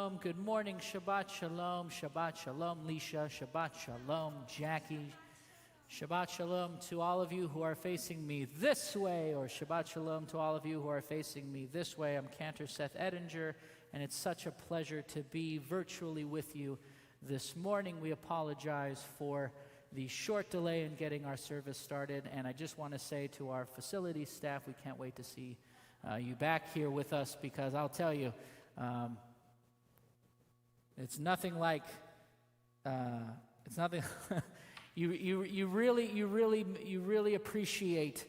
shalom. Good morning. Shabbat shalom. Shabbat shalom, Lisha. Shabbat shalom, Jackie. Shabbat shalom to all of you who are facing me this way, or Shabbat shalom to all of you who are facing me this way. I'm Cantor Seth Edinger, and it's such a pleasure to be virtually with you this morning. We apologize for the short delay in getting our service started, and I just want to say to our facility staff, we can't wait to see you back here with us, because I'll tell you, it's nothing like it's nothing. You really appreciate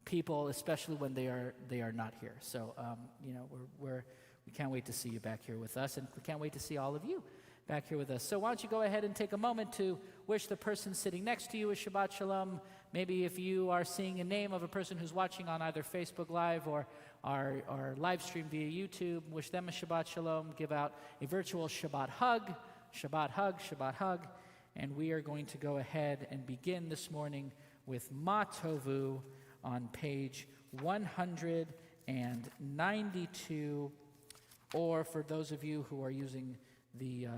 people, especially when they are not here. So we can't wait to see you back here with us, and we can't wait to see all of you back here with us. So why don't you go ahead and take a moment to wish the person sitting next to you a Shabbat Shalom. Maybe if you are seeing a name of a person who's watching on either Facebook Live or our live stream via YouTube, wish them a Shabbat Shalom. Give out a virtual Shabbat hug, Shabbat hug, Shabbat hug. And we are going to go ahead and begin this morning with Ma Tovu on page 192, or for those of you who are using the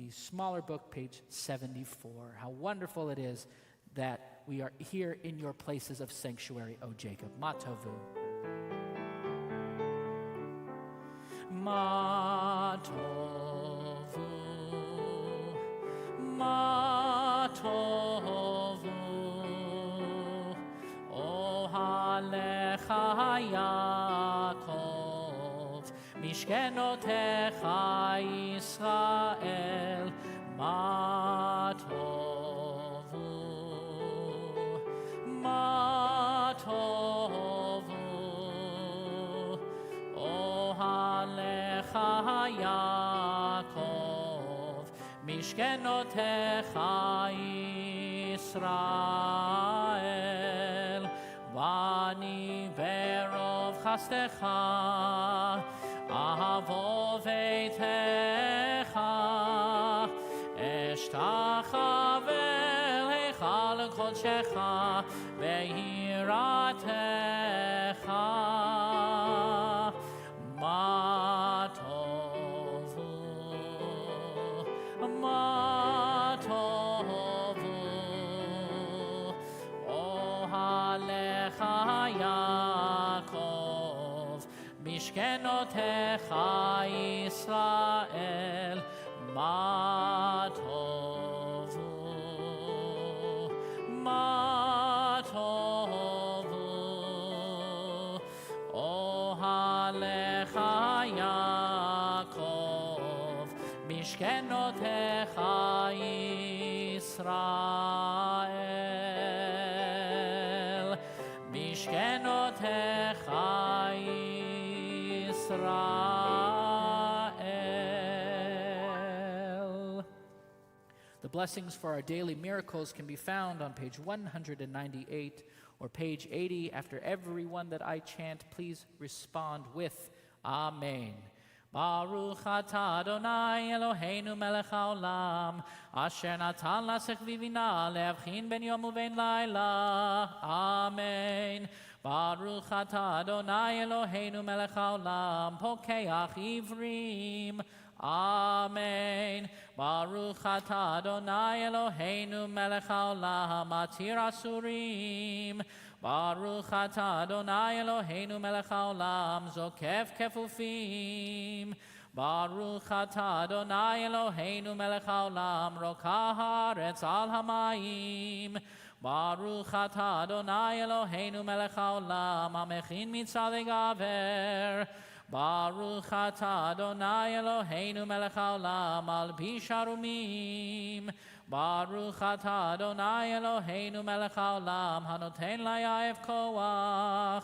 smaller book, page 74. How wonderful it is that we are here in your places of sanctuary, O Jacob. Ma Tovu. Ma Tovu, Ma Tovu, Ohalecha Yaakov, Mishkenotecha Yisrael, Ma Tovu, Ma Tovu, Ohalecha Yaakov, Mishkenotecha Yisrael, Vani verov chastecha, Ahavo veitecha, Eshtacha vel heichal kodshecha, Ve'iratecha, Ma Tovu, Ma Tovu, Ohalecha Yaakov, Mishkenotecha Yisrael, Ma Tovu, Ma Tovu, Ohalecha Yaakov, Mishkenotecha Yisrael, Mishkenotecha Yisrael. The blessings for our daily miracles can be found on page 198 or page 80. After every one that I chant, please respond with Amen. Baruch atah Adonai Eloheinu melech haolam, asher natan lasech vivina leavchin ben yom uven laila. Amen. Baruch atah Adonai Eloheinu melech haolam, pokeach ivrim. Amen. Baruch atah Adonai Eloheinu melech haolam, atir asurim. Baruch atah Adonai Eloheinu melech haolam, zokef kefufim. Baruch atah Adonai Eloheinu melech haolam, rokah haaretz al hamayim. Baruch atah Adonai Eloheinu melech haolam, hamechin mitzadei gaver. Baruch atah Adonai Eloheinu melech haolam, al pi sharumim. Baruch atah Adonai Eloheinu melech haolam, hanoten layaev koach.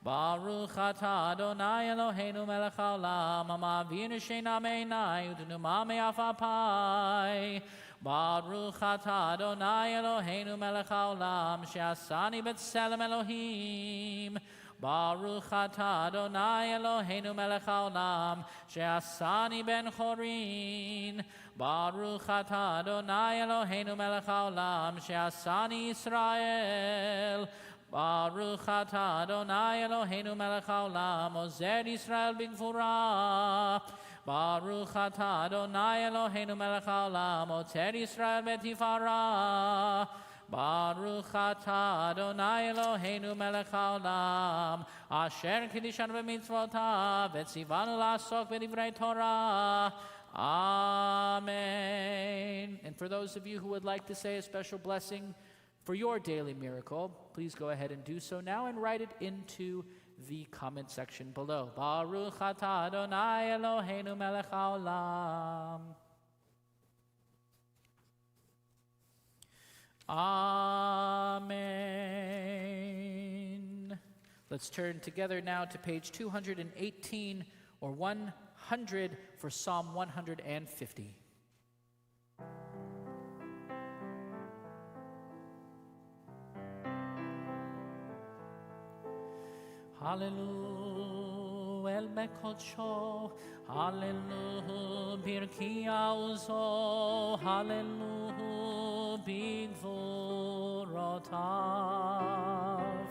Baruch atah Adonai Eloheinu melech haolam, hamavir she'eina me'einai u'dnuma me'afapai. Baruch atah Adonai Eloheinu melech haolam, she'asani b'tselem Elohim. Baruch atah Adonai Eloheinu melech haolam, she'asani ben chorin. Baruch atah Adonai Eloheinu melech haolam, she'asani Yisrael. Baruch atah Adonai Eloheinu melech haolam, ozer Yisrael b'gvura. Baruch atah Adonai Eloheinu melech haolam, oter Yisrael b'tifara. Baruch atah Adonai Eloheinu melech haolam, asher kiddushanu b'mitzvotav, v'tzivanu la'asok b'divrei Torah. Amen. And for those of you who would like to say a special blessing for your daily miracle, please go ahead and do so now and write it into the comment section below. Baruch atah Adonai Eloheinu melech haolam. Amen. Let's turn together now to page 218 or 100 for Psalm 150. Hallelujah, el mekocho, hallelujah, birkia uzo, hallelujah, bigvorotav.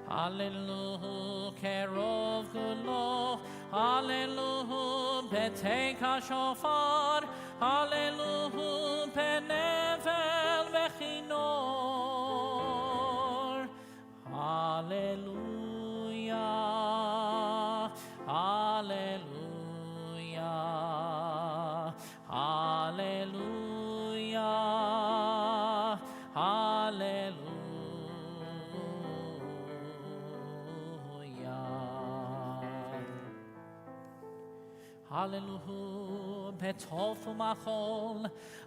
Hallelujah, kerov gulo, hallelujah, beteka shofar, hallelujah, penevel vechinor. Hallelujah, hallelujah, hallelujah, hallelujah. Hallelujah, betov umachol,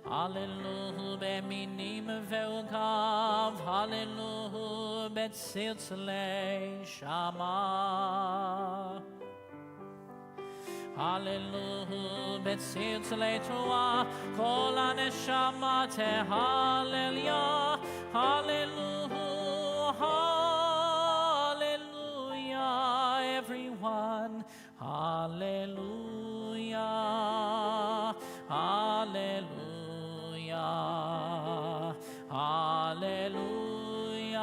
hallelujah, beminim ve'ugav, hallelujah, betziltzalei shama. Hallelujah, betziltzalei Torah, kol haneshama tehallel, hallelujah, hallelujah, everyone, hallelujah. Hallelujah, hallelujah,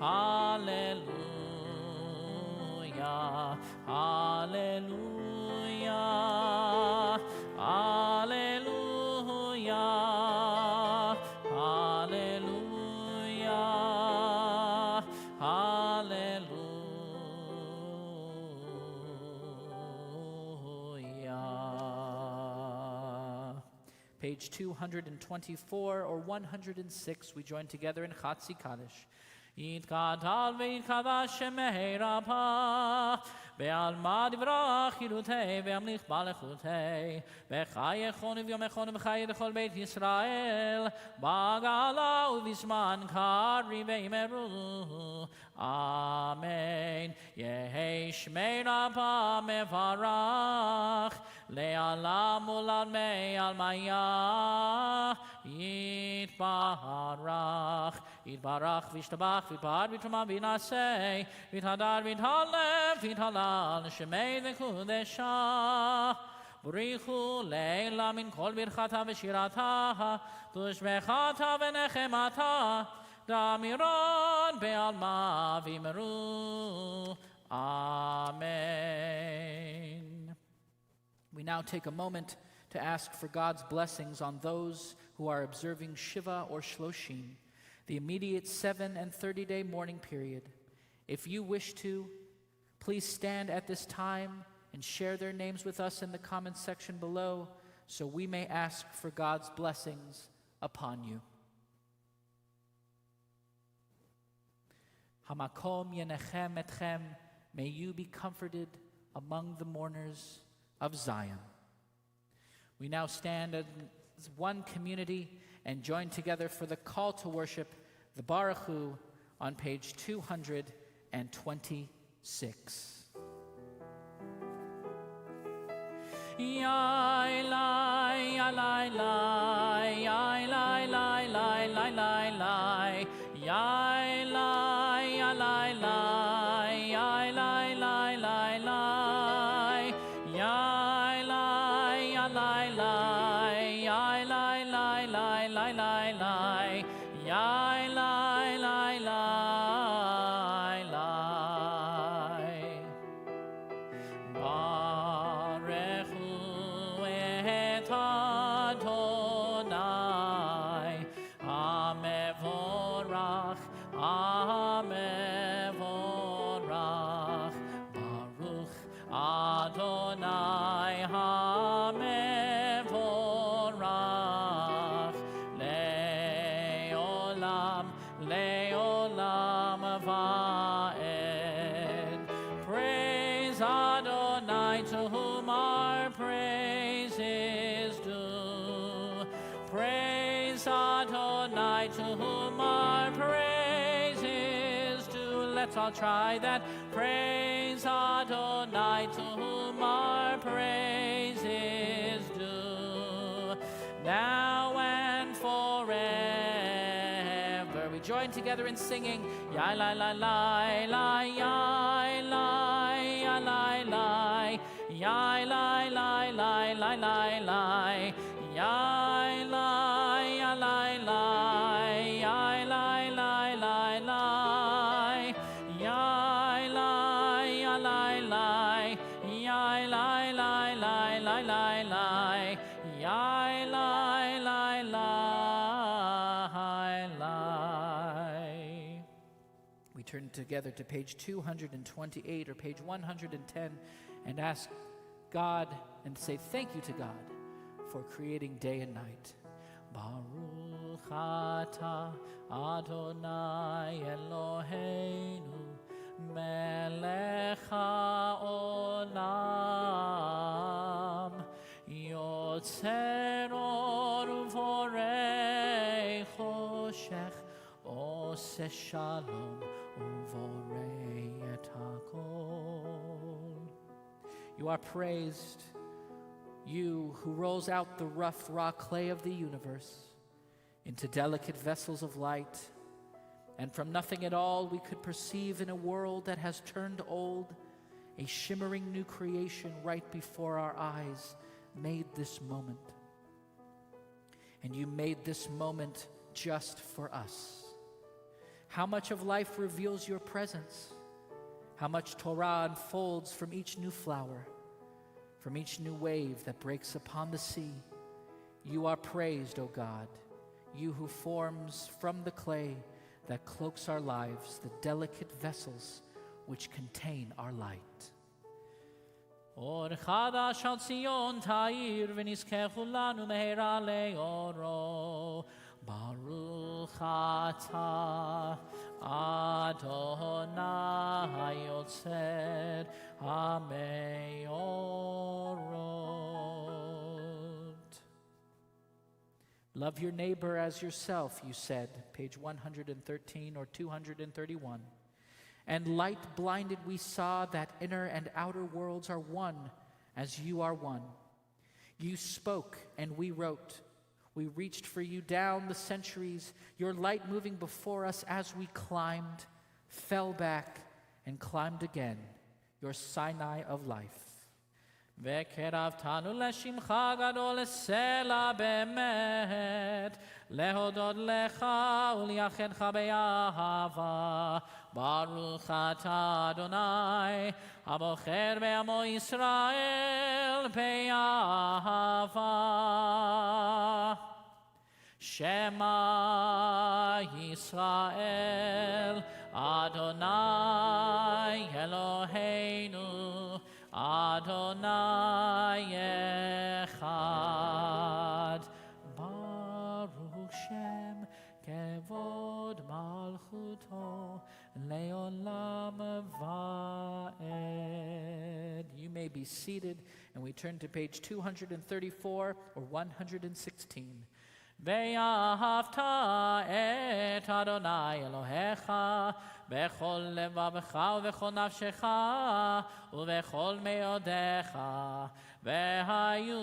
hallelujah, hallelujah, hallelujah, hallelujah, hallelujah. Page 224 or 106, we join together in Chatzi Kaddish. Yitgadal v'yitchadash shemei Rabbah, ve'alma divrach yirutei, ve'amlich balechutei, v'chayechon v'yomechon v'chayed v'chol beit Yisrael, b'gala u'vizman kari ve'imeru. Amen. Yehi shmei Rabbah mevarach, le'alam u'lalmei almaya, yitbarach, yitbarach v'ishtabach, v'yitbar v'yitramah v'yinaseh, v'yithadar v'yithalev v'yithalal, shemei v'kudeshah. Burichu leila min kol birchata v'shirata, tushbechata v'nechemata, damiron be'alma v'yimeru. Amen. We now take a moment to ask for God's blessings on those who are observing Shiva or Shloshim, the immediate 7 and 30-day mourning period. If you wish to, please stand at this time and share their names with us in the comments section below so we may ask for God's blessings upon you. Hamakom yenechem etchem, may you be comforted among the mourners of Zion. We now stand as one community and join together for the call to worship, the Baruch Hu, on page 226. Yai lai, yai lai lai, yai lai lai lai lai lai lai, yai lai, yai lai lai, yai lai lai lai lai, yai lai, yai lai lai, yai lai lai lai lai lai lai, yai lai lai lai lai. le'olam, le'olam va'ed. Praise Adonai, to whom our praise is due. Praise Adonai, to whom our praise is due. Let's all try that. Praise Adonai, to whom our praise is due, now and forever. We join together in singing. Ya la la la la ya la ya la la ya la la la la la la ya la ya la la ya la la la la ya la ya la la ya la la la la la la ya la la la la. We turn together to page 228 or page 110 and ask God and say thank you to God for creating day and night. Baruch atah Adonai Eloheinu melech haolam yotzer or uvorei choshech oseh shalom uvorei et hakol. You are praised, you who rolls out the rough raw clay of the universe into delicate vessels of light, and from nothing at all we could perceive in a world that has turned old, a shimmering new creation right before our eyes made this moment. And you made this moment just for us. How much of life reveals your presence? How much Torah unfolds from each new flower, from each new wave that breaks upon the sea. You are praised, O God, you who forms from the clay that cloaks our lives, the delicate vessels which contain our light. Or chadash al Zion ta'ir v'nizkechu lanu mehera le'oro. Baruch atah Adonai yotzer hameorot. Love your neighbor as yourself, you said, page 113 or 231. And light blinded we saw that inner and outer worlds are one, as you are one. You spoke and we wrote. We reached for you down the centuries, your light moving before us as we climbed, fell back, and climbed again, your Sinai of life. וקרבתנו לשמך הגדול לסלע באמת, להודות לך ולייחדך באהבה. ברוך אתה אדוני, הבוחר בעמו ישראל באהבה. שמע ישראל, אדוני אלוהינו, Adonai Echad. Baruch Shem Kevod Malchuto Leolam Va'ed. You may be seated, and we turn to page 234 or 116. ואהבת את אדוני אלוהיך בכל לבבך ובכל נפשך ובכל מאודיך, והיו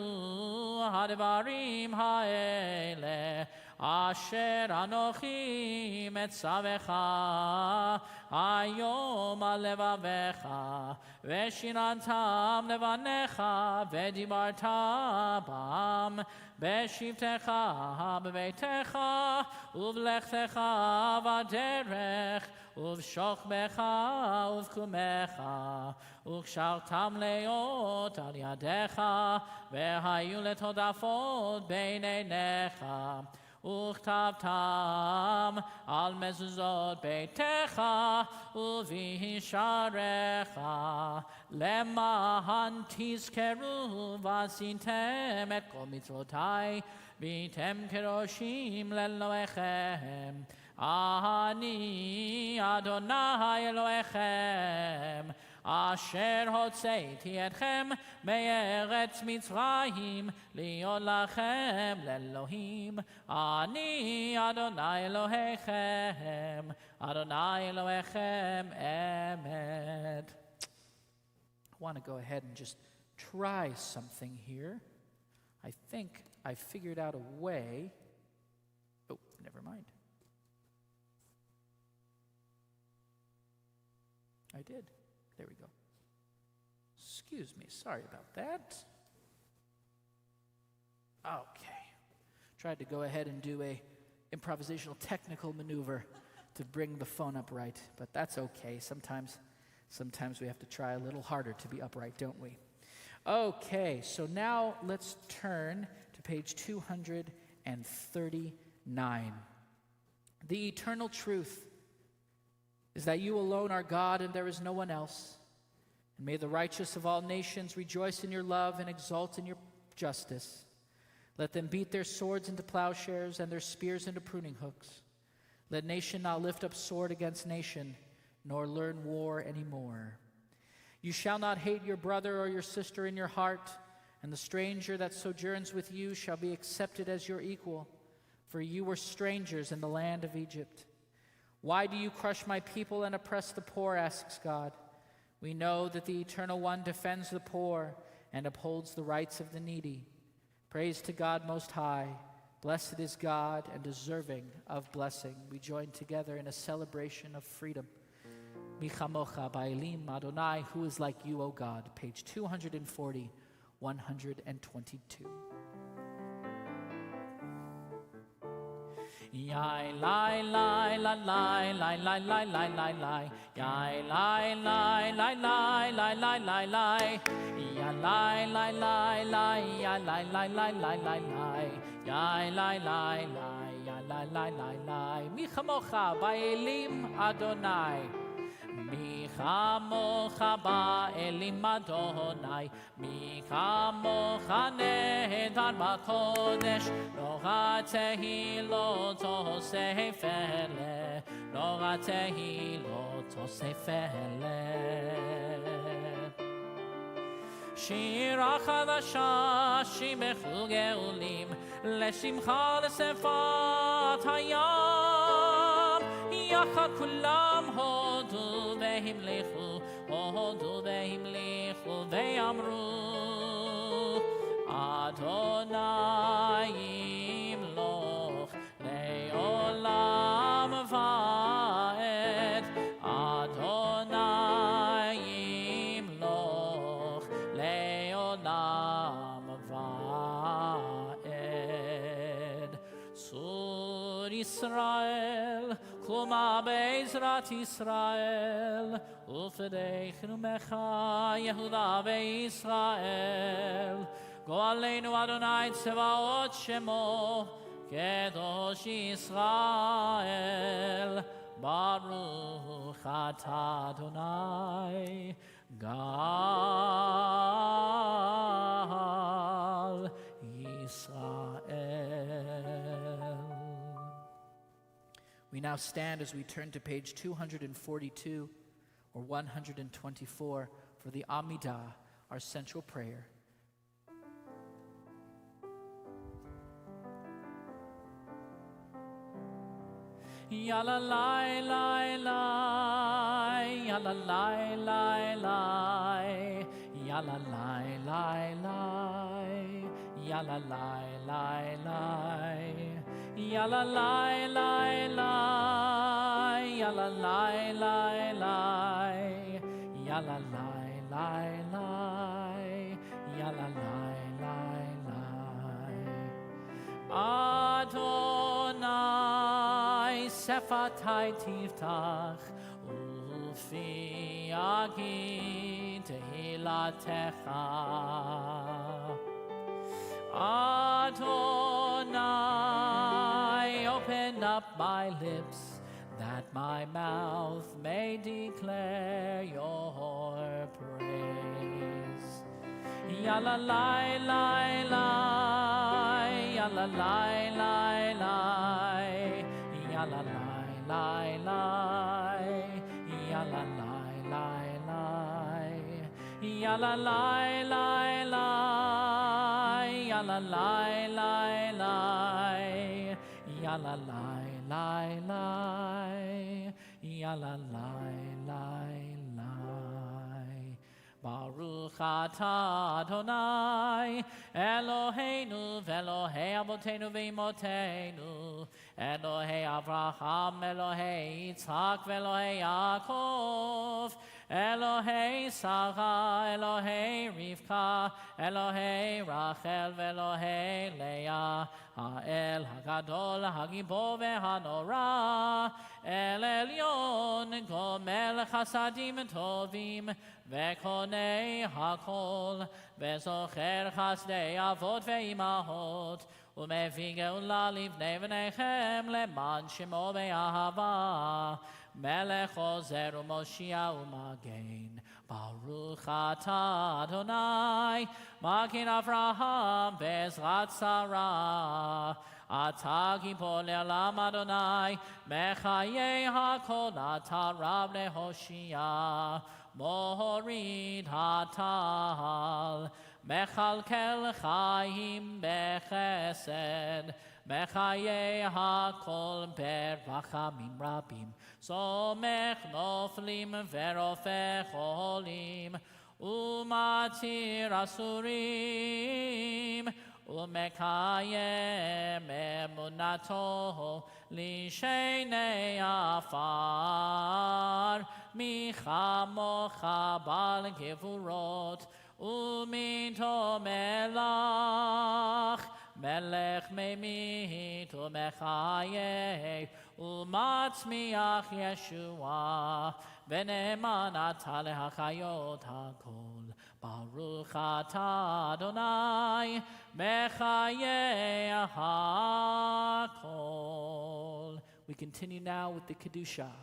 הדברים האלה אשר אנוכי מצווך היום על לבביך, ושיננתם לבניך ודיברת בם בשבתך בביתך ובלכתך בדרך ובשוכבך ובקומך, וקשרתם להיות על ידיך, והיו לטודפות בין עיניך, וכתבתם על מזוזות ביתך ובשעריך, למען תזכרו ועשיתם את כל מצוותי, והייתם קדושים לאלוהיכם, Ani Adonai Elohechem, Asher hotzeiti etchem me'eretz Mitzrayim, liot lachem le'Elohim. Ani Adonai Elohechem, Adonai Elohechem emet. I want to go ahead and just try something here. I think I figured out a way. Oh, never mind. I did. There we go. Excuse me. Sorry about that. Okay. Tried to go ahead and do a improvisational technical maneuver to bring the phone up right, but that's okay. Sometimes we have to try a little harder to be upright, don't we? Okay, so now let's turn to page 239. The eternal truth is that you alone are God and there is no one else. And may the righteous of all nations rejoice in your love and exult in your justice. Let them beat their swords into plowshares and their spears into pruning hooks. Let nation not lift up sword against nation, nor learn war anymore. You shall not hate your brother or your sister in your heart, and the stranger that sojourns with you shall be accepted as your equal, for you were strangers in the land of Egypt. Why do you crush my people and oppress the poor, asks God. We know that the Eternal One defends the poor and upholds the rights of the needy. Praise to God Most High. Blessed is God and deserving of blessing. We join together in a celebration of freedom. Michamocha Ba'ilim Adonai, who is like you, O God. Page 240, 122. Yai lai lai la lai lai lai lai lai lai lai. Yai lai lai lai lai lai lai lai lai. Ya lai lai lai lai ya lai lai lai lai lai lai. Yai lai lai lai ya lai lai lai lai. Mi chamocha ba'elim Adonai. Mi chamocha ba'elim Adonai. Mi chamocha nehedar b'kodesh. Lo ratehi lo tosef ele. Lo ratehi lo tosef ele. שירה חדשה שימחו גאולים לשמחה לשפת הים יחד כולם הודו והמליכו ויאמרו אדוני ימלוך לעולם ועד אדוני ימלוך לעולם ועד צור ישראל קומה בעזרת ישראל ופדי חנומך יהודה וישראל גואלנו אדוני צבאות שמו קדוש ישראל ברוך אתה אדוני גאל ישראל. We now stand as we turn to page 242 or 124 for the Amidah, our central prayer. Yalla lai lai lai, yalla lai lai lai, yalla lai lai lai, yalla lai lai lai, yalla lai lai lai, yalla lai lai lai, yalla lai lai lai, yalla lai lai lai. Adonai sefatai tiftach ufi yagi tehilatecha. Adonai, open up my lips that my mouth may declare your praise. Yalla lai lai lai, yalla lai lai lai, yalla lai lai lai, ya la lai lai lai, ya la lai lai lai, ya la lai lai lai, ya la lai lai lai, ya la lai lai lai. Baruch atah Adonai Eloheinu v'Elohei Avotenu v'Imotenu Elohei Avraham Elohei Yitzhak v'Elohei Yaakov Elohei Sarah Elohei Rivka Elohei Rachel v'Elohei Leah Ha'el Hagadol Hagibor v'Hanora El Elyon Gomel Chasadim Tovim וקונה הכל, וזוכר חסדי אבות ואימהות, ומביא גאולה לבני בניכם, למען שמו באהבה, מלך עוזר ומושיע ומגן. ברוך אתה אדוני, מגן אברהם בעזרת שרה. אתה גיבור לעולם אדוני, מחיי הכל אתה רב להושיע. מוריד הטל, מכלכל חיים בחסד, מחיי הכל ברחמים רבים, סומך נופלים ורופא חולים, ומתיר אסורים, ומקיים אמונתו לשני עפר. מי כמוך בעל גבורות ומיתו מלך, מלך ממית ומחיה ומצמיח ישועה, ונאמן אתה להחיות הכל. ברוך אתה אדוני מחיי הכל. We continue now with the Kedoshah.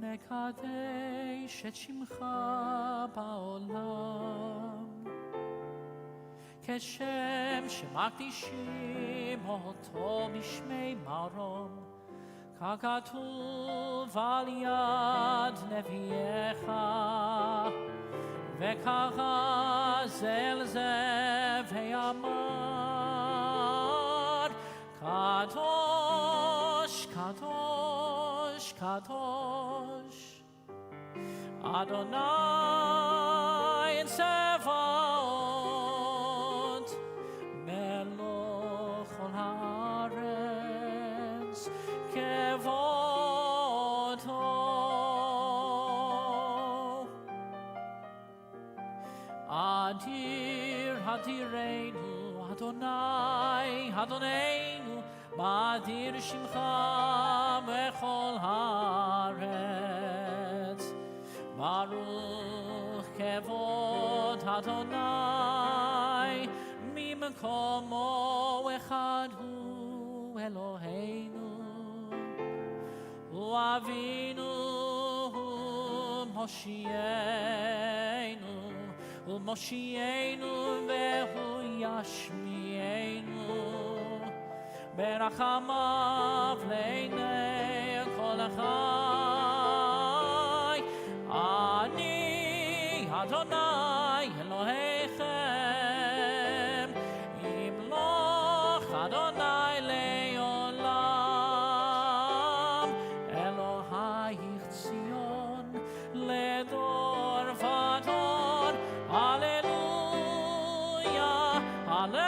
נקדש את שמך בעולם, כשם שמקדישים אותו בשמי מרום, ככתוב על יד נביאך, וקרא זה אל זה ואמר, קדוש, קדוש, קדוש, אדוני צבאות, מלוך כל הארץ, כבודו. אדיר, אדירנו, אדוני, אדוננו, מאדיר שמך בכל הארץ. ברוך כבוד אדוני, ממקומו אחד הוא אלוהינו, הוא אבינו, הוא מושיענו, הוא מושיענו והוא ישמיענו, ברחמיו לעיני כל החי. אני אדוני אלוהיכם, ימלוך אדוני לעולם, אלוהיך ציון לדור ודור. הללויה, הללויה,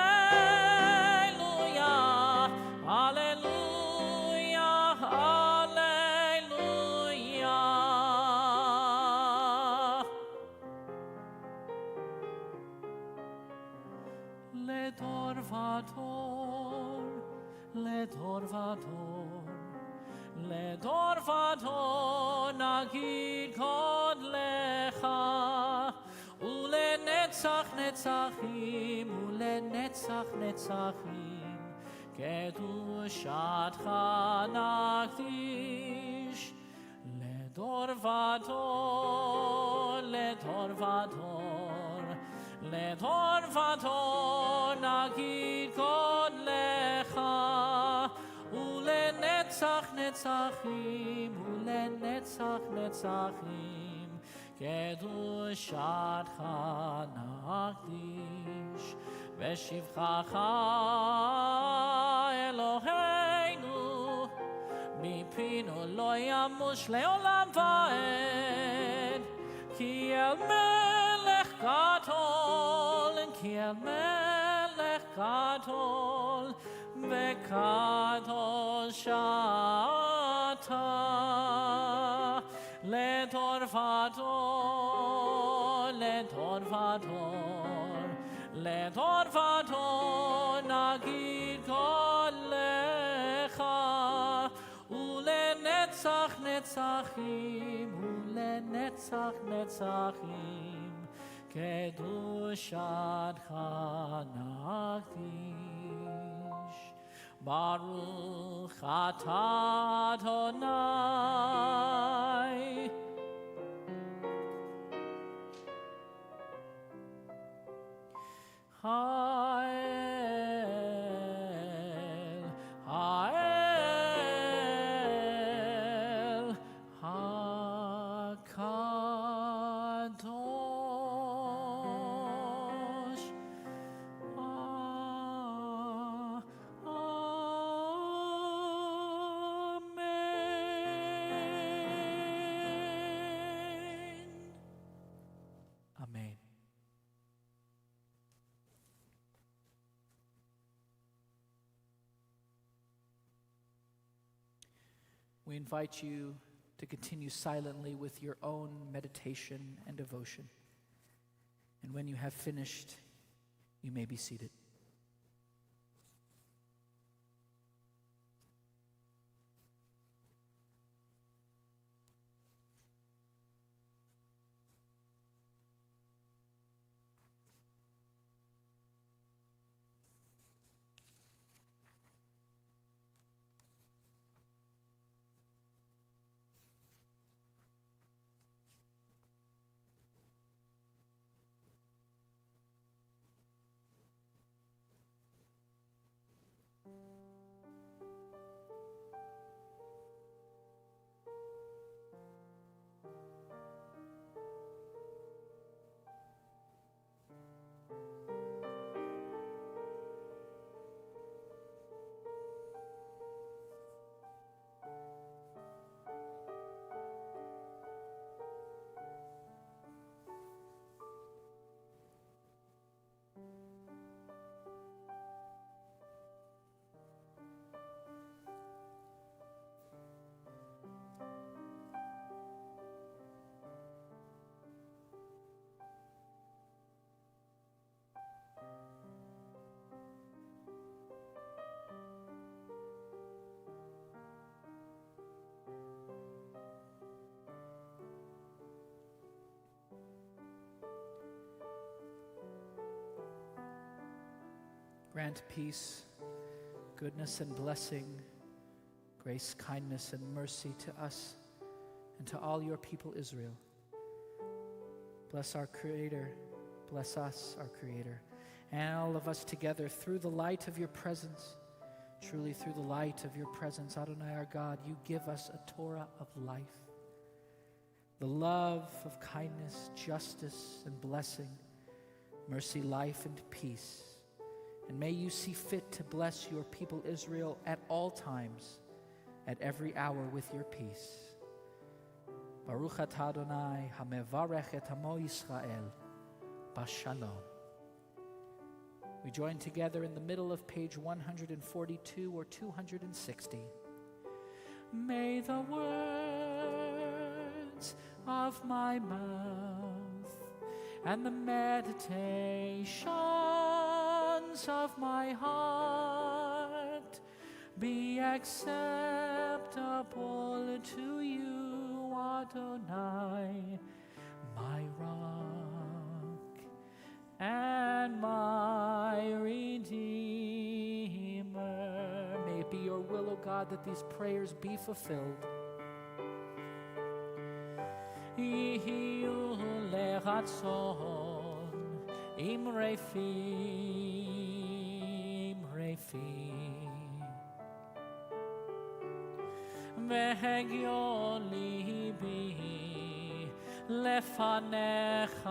הללויה, הללויה. לדור ודור, לדור ודור, לדור ודור נגיד גודלך, ולנצח נצחים, ולנצח נצחים, קדושתך נקדיש. לדור ודור לדור ודור, לדור ודור נגיד קודלך, ולנצח נצחים, ולנצח נצחים, קדושתך נקדיש, ושבחך אלוהינו, מפינו לא ימוש לעולם ועד, כי אל מלך גדול, כי אל מלך גדול, וקדוש אתה, לדור ודור, לדור ודור, לדור ודור נגיד קודלך, ולנצח נצחים, ולנצח נצחים, קדושתך נקדיש. ברוך אתה אדוני, האל, האל, הקדוש, אמן. We invite you to continue silently with your own meditation and devotion. And when you have finished, you may be seated. Grant peace, goodness and blessing, grace, kindness, and mercy to us and to all your people Israel. Bless our Creator, bless us, our Creator, and all of us together through the light of your presence. Truly through the light of your presence, Adonai our God, you give us a Torah of life, the love of kindness, justice, and blessing, mercy, life, and peace. And may you see fit to bless your people Israel at all times, at every hour with your peace. Baruch atah Adonai hamevarech et amo Yisrael bashalom. We join together in the middle of page 142 or 260. May the words of my mouth and the meditations of my heart be acceptable to you, Adonai, my rock and my Redeemer. May it be your will, O God, that these prayers be fulfilled. Yehiyu ברצון, עם רפי, והגיון ליבי לפניך,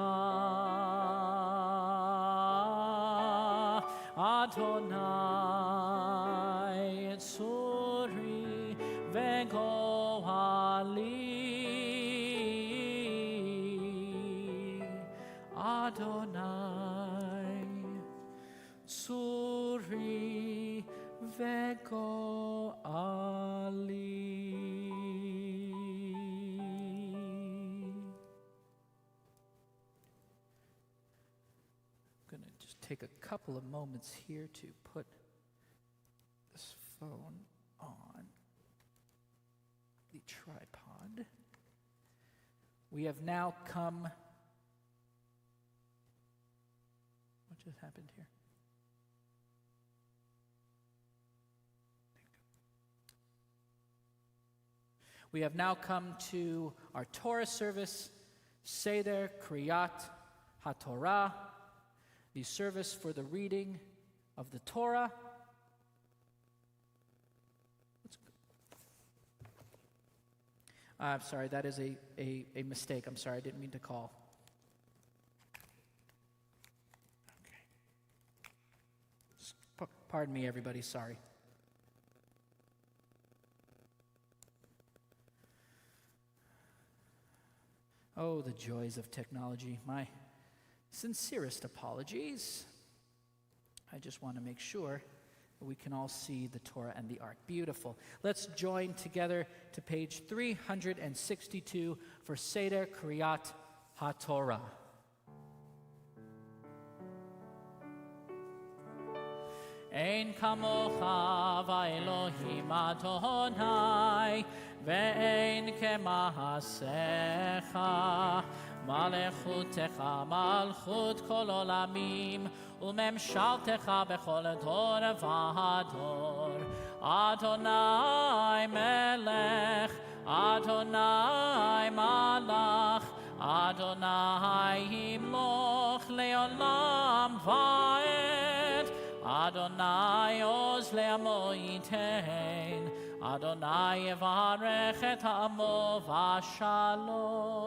אדוני צורי וגואלי, אדוני צורי וגואלי. Take a couple of moments here to put this phone on the tripod. We have now come. What just happened here? We have now come to our Torah service, Seder Kriyat HaTorah, the service for the reading of the Torah. I'm sorry, that is a mistake. I'm sorry, I didn't mean to call. Okay. Pardon me, everybody, sorry. Oh, the joys of technology. My sincerest apologies. I just want to make sure that we can all see the Torah and the Ark. Beautiful. Let's join together to page 362 for Seder Kriyat HaTorah. Ein kamocha va'elohim Adonai ve'ein kema'asecha מלכותך מלכות כל עולמים וממשלתך בכל דור ודור. אדוני מלך, אדוני מלך, אדוני ימלוך לעולם ועד. אדוני עוז לעמו ייתן, אדוני יברך את עמו בשלום.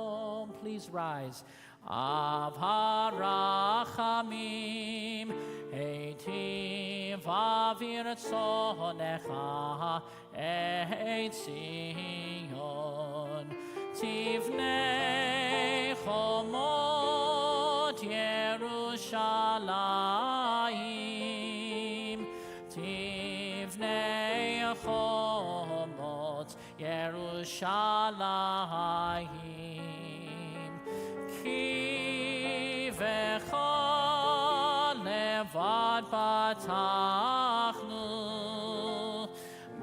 Please rise. Av harachamim heitiv avirtzonecha et Zion tivnei chomot Yerushalayim tivnei chomot Yerushalayim לבד פתחנו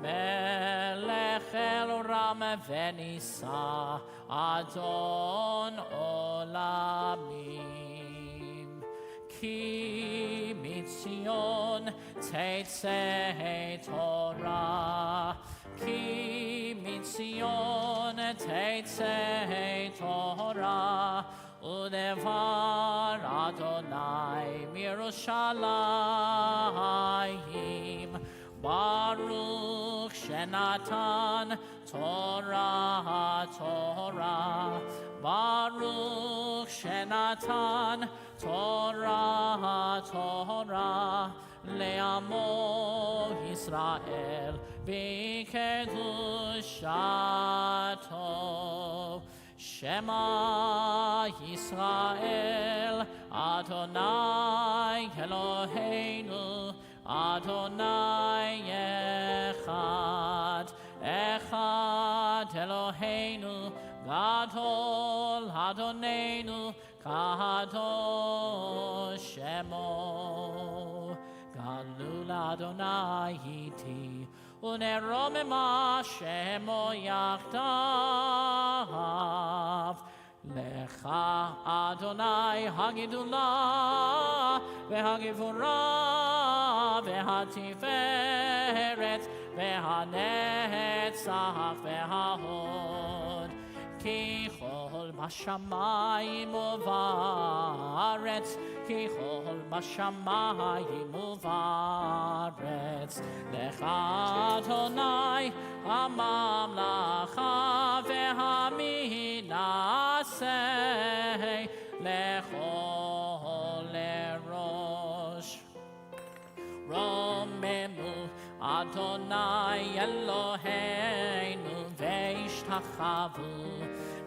מלך אלוהים ונישא אדון עולמים כי מציון תצא תורה כי מציון תצא תורה ודבר אדוני מירושלים ברוך שנתן תורה תורה ברוך שנתן תורה תורה לעמו ישראל בקדושתו Shema Yisrael, Adonai Eloheinu, Adonai Echad, Echad Eloheinu, Gadol Adonenu, Kadosh Shemo, Galul Adonai Iti. ונרוממה שמו יחדיו לך אדוני הגדולה והגבורה והתפארת והנצח וההוד Kehilah Bashamayim uvaretz, Kehilah Bashamayim uvaretz, Lecha Adonai hamamlacha vehaminaseh lechol erosh. Romemu Adonai Eloheinu veishtachavu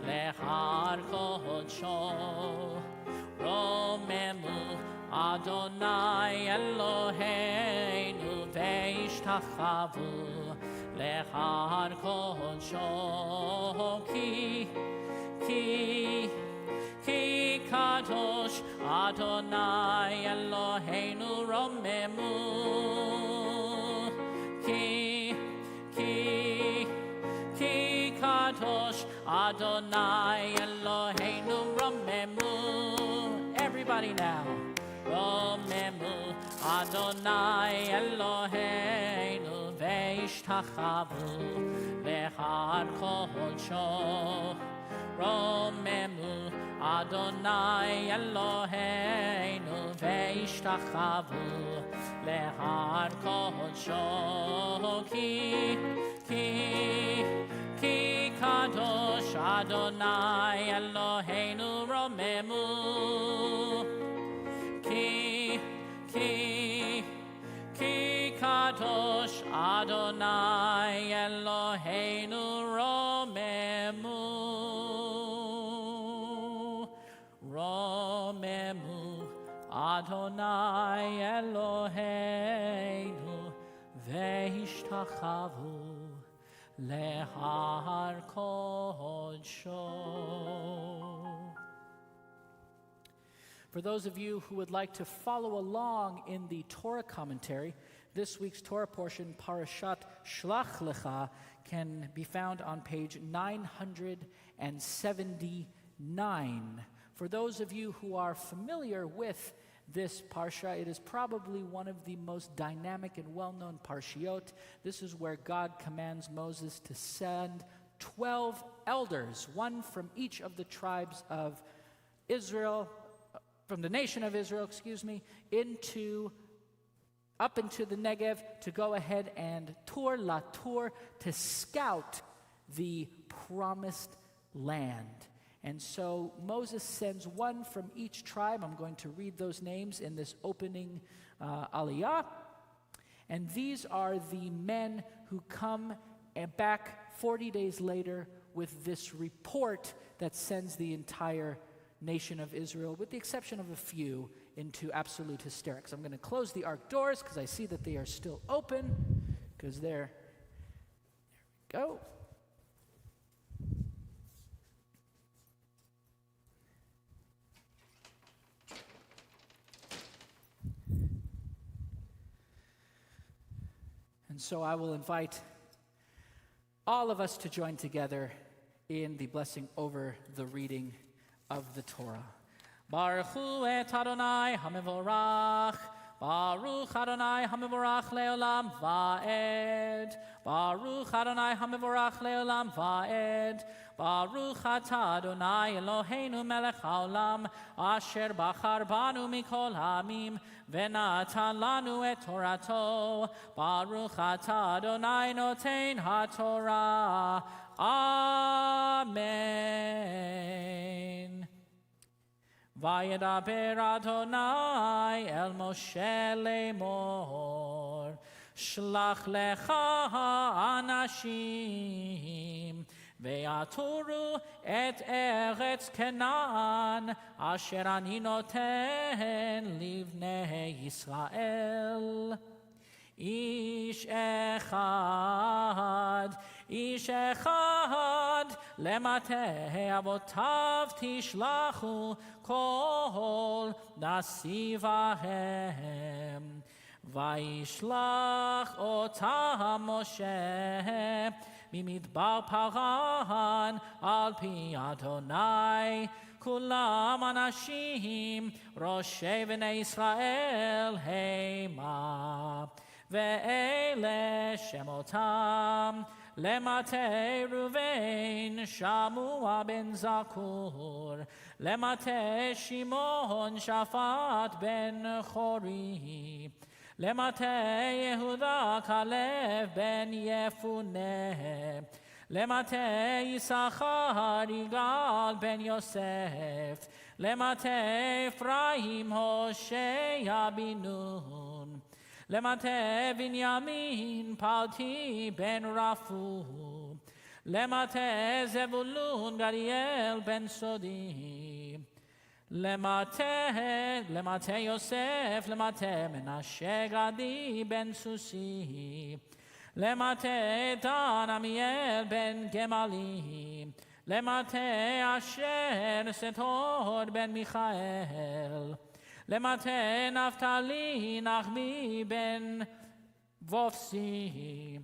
lehar kodsho. Romemu Adonai Eloheinu veishtachavu lehar kodsho. Ki kadosh Adonai Eloheinu romemu. Ki kadosh Adonai Eloheinu romemu. Everybody now. Romemu Adonai Eloheinu veishtachavu lehar kodsho. Romemu Adonai Eloheinu veishtachavu lehar kodsho. Ki kadosh Adonai Eloheinu romemu. Ki kadosh Adonai Eloheinu romemu. Romemu Adonai Eloheinu veishtachavu lehar kodsho. For those of you who would like to follow along in the Torah commentary, this week's Torah portion, Parashat Shlach Lecha, can be found on page 979. For those of you who are familiar with this parsha, it is probably one of the most dynamic and well-known parshiot. This is where God commands Moses to send 12 elders, one from each of the tribes of Israel, from the nation of Israel, up into the Negev to go ahead and tour to scout the promised land. And so Moses sends one from each tribe. I'm going to read those names in this opening aliyah. And these are the men who come back 40 days later with this report that sends the entire nation of Israel, with the exception of a few, into absolute hysterics. I'm going to close the ark doors because I see that they are still open, because there we go. And so I will invite all of us to join together in the blessing over the reading of the Torah. Baruch hu et Adonai HaMevorach, Baruch Adonai HaMevorach le'olam va'ed, Baruch Adonai HaMevorach le'olam va'ed, Baruch atah Adonai Eloheinu melech haolam, asher bachar banu mikol ha'amim, v'natan lanu et Torato, Baruch atah Adonai noten ha'torah. Amen. Vayedaber Adonai el Moshe lemor, shlach lecha anashim, ve'aturu et eretz Canaan, asher ani noten livnei Yisrael. Ish echad למטה אבותיו תשלחו כל נסיביהם. וישלח אותם משה ממדבר פרן על פי אדוני, כולם אנשים ראשי בני ישראל המה. ואלה שמותם למטה ראובן שמוע בן זכור, למטה שמעון שפט בן חורי, למטה יהודה כלב בן יפונה, למטה יששכר יגאל בן יוסף, למטה אפרים הושע בן נון, למטה בנימין פלטי בן רפו, למטה זבולון גדיאל בן סודי, למטה יוסף, למטה מנשה גדי בן סוסי, למטה דן עמיאל בן גמלי, למטה אשר סתור בן מיכאל, למטה נפתלי נחמי בן וופסי,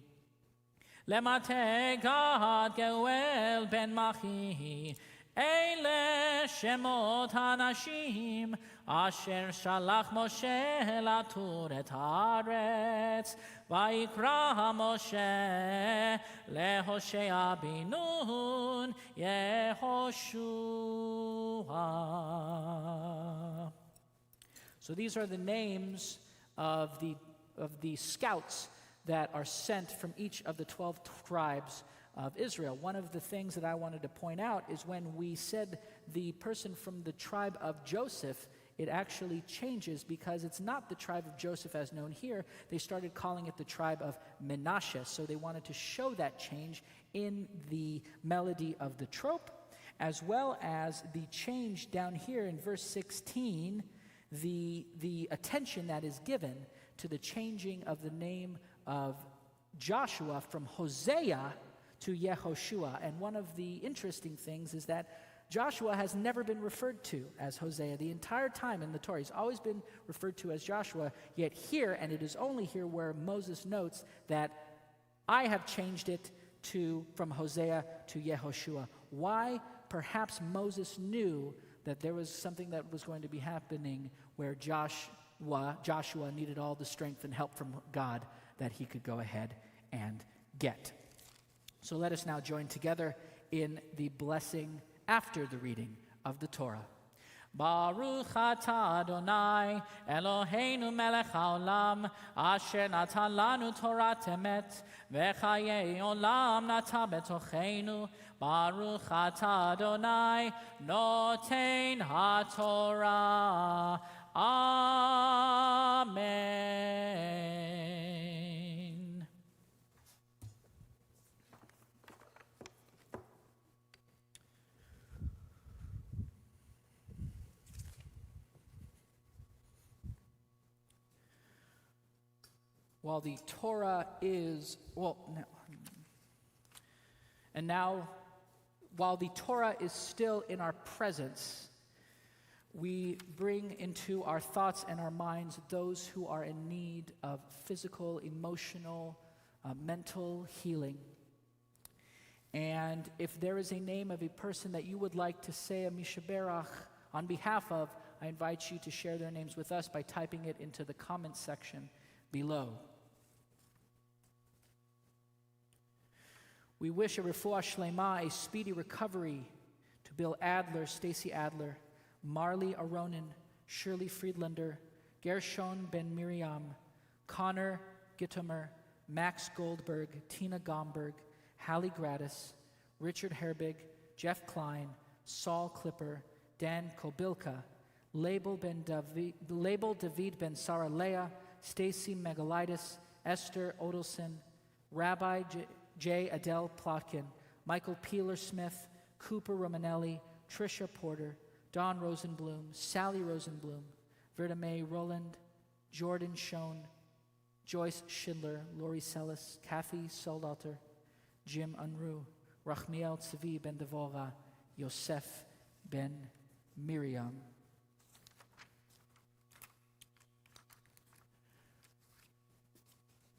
למטה גד גאואל בן מחי. אלה שמות האנשים אשר שלח משה לתור את הארץ, ויקרא משה להושע בן נון יהושע. So these are the names of the scouts that are sent from each of the 12 tribes of Israel. One of the things that I wanted to point out is when we said the person from the tribe of Joseph, it actually changes because it's not the tribe of Joseph as known here. They started calling it the tribe of Menashe. So they wanted to show that change in the melody of the trope, as well as the change down here in verse 16, the attention that is given to the changing of the name of Joshua from Hosea to Yehoshua. And one of the interesting things is that Joshua has never been referred to as Hosea. The entire time in the Torah, he's always been referred to as Joshua, yet here, and it is only here where Moses notes that I have changed it from Hosea to Yehoshua. Why? Perhaps Moses knew that there was something that was going to be happening where Joshua needed all the strength and help from God that he could go ahead and get. So let us now join together in the blessing after the reading of the Torah. Baruch atah Adonai Eloheinu melech haolam asher natan lanu Torat emet v'chayei olam nata betocheinu. Baruch atah Adonai noten haTorah. Amen. While the Torah is, while the Torah is still in our presence, we bring into our thoughts and our minds those who are in need of physical, emotional, mental healing. And if there is a name of a person that you would like to say a mishaberach on behalf of, I invite you to share their names with us by typing it into the comments section below. We wish a refuah shlema, a speedy recovery, to Bill Adler, Stacy Adler, Marley Aronin, Shirley Friedlander, Gershon Ben Miriam, Connor Gittimer, Max Goldberg, Tina Gomberg, Hallie Gratis, Richard Herbig, Jeff Klein, Saul Clipper, Dan Kobilka, Label David Ben Sarah Leah, Stacy Megalitis, Esther Odelson, Rabbi J. Adele Plotkin, Michael Peeler Smith, Cooper Romanelli, Tricia Porter, Don Rosenblum, Sally Rosenblum, Verda May Roland, Jordan Schoen, Joyce Schindler, Lori Sellis, Kathy Soldalter, Jim Unruh, Rachmiel Tzvi Ben Devora, Yosef Ben Miriam.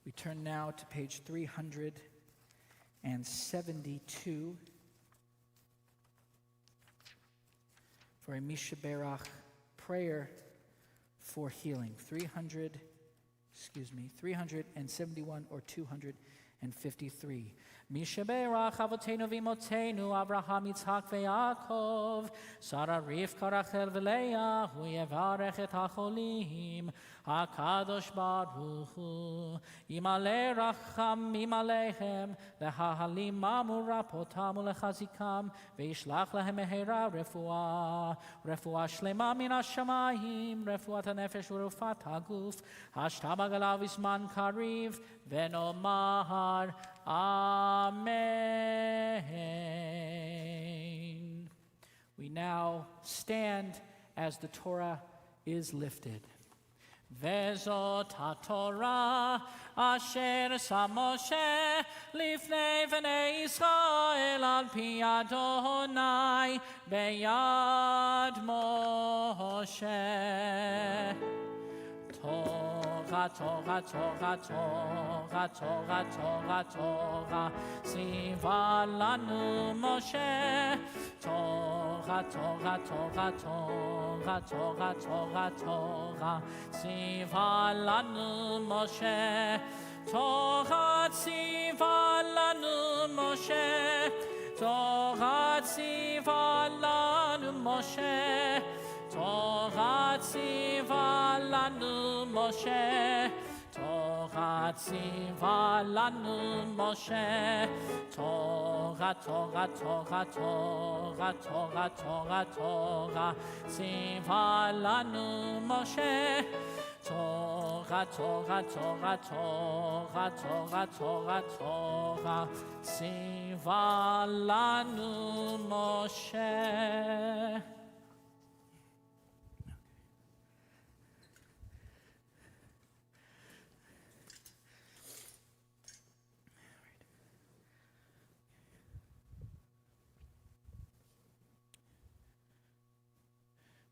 We turn now to page 372 for a Mishaberach prayer for healing. 371 or 271. and 53. Mishaberach Avotenu Vimotenu Abraham Yitzhak veYaakov Sarah Rivka Rachel vLeah Hu Yevarech et HaCholim HaKadosh Baruch Hu Yimale Racham Imalechem Lehahalim Mamu Rapotam Ulechazikam Veishlach Lehem Mehera Refuah Shlema Min HaShamayim Refuat HaNefesh Urufat HaGuf Hashtaba Galav Isman Kariv Venomar Amen. We now stand as the Torah is lifted. Vezot HaTorah asher sa Moshe lifnei bnei Yisrael al pi Adonai beyad Moshe. Torah, Torah, Torah, Torah, Torah, Torah, Torah, Siva lanu Moshe. Torah, Torah, Torah, Torah, Torah, Torah, Torah, Siva lanu Moshe. Torah, Siva lanu Moshe. Torah, Siva lanu Moshe. Torah tziva lanu Moshe. Torah tziva lanu Moshe. Torah, Torah, Torah, Torah, Torah, Torah, Torah, tziva lanu Moshe. Torah, Torah, Torah, Torah, Torah, Torah, Torah, tziva lanu Moshe.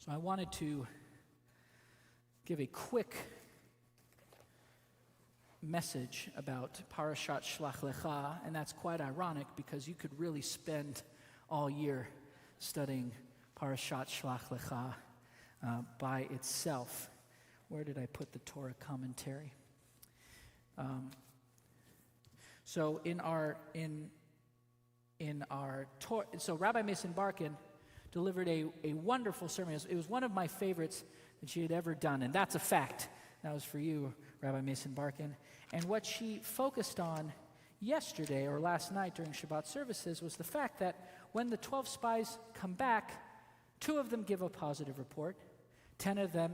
So I wanted to give a quick message about Parashat Shlach Lecha, and that's quite ironic because you could really spend all year studying Parashat Shlach Lecha by itself. Where did I put the Torah commentary? So Rabbi Mason Barkin delivered a wonderful sermon. It was one of my favorites that she had ever done, and that's a fact. That was for you, Rabbi Mason Barkin. And what she focused on yesterday or last night during Shabbat services was the fact that when the 12 spies come back, 2 of them give a positive report, 10 of them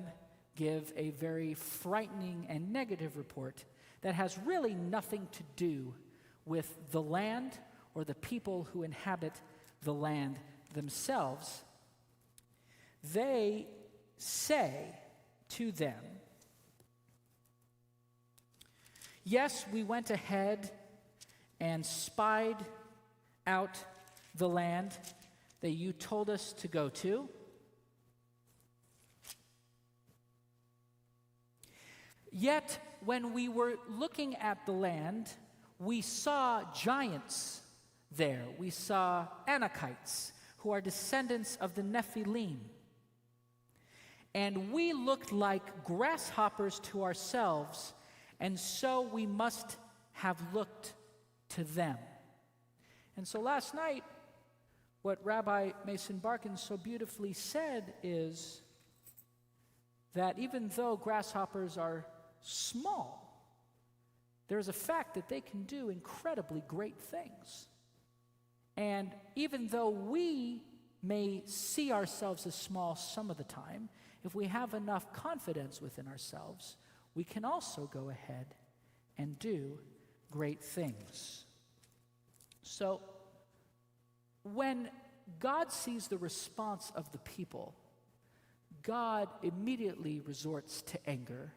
give a very frightening and negative report that has really nothing to do with the land or the people who inhabit the land themselves. They say to them, yes, we went ahead and spied out the land that you told us to go to. Yet, when we were looking at the land, we saw giants there. We saw Anakites, who are descendants of the Nephilim. And we looked like grasshoppers to ourselves, and so we must have looked to them. And so last night, what Rabbi Mason Barkin so beautifully said is that even though grasshoppers are small, there's a fact that they can do incredibly great things. And even though we may see ourselves as small some of the time, if we have enough confidence within ourselves, we can also go ahead and do great things. So, when God sees the response of the people, God immediately resorts to anger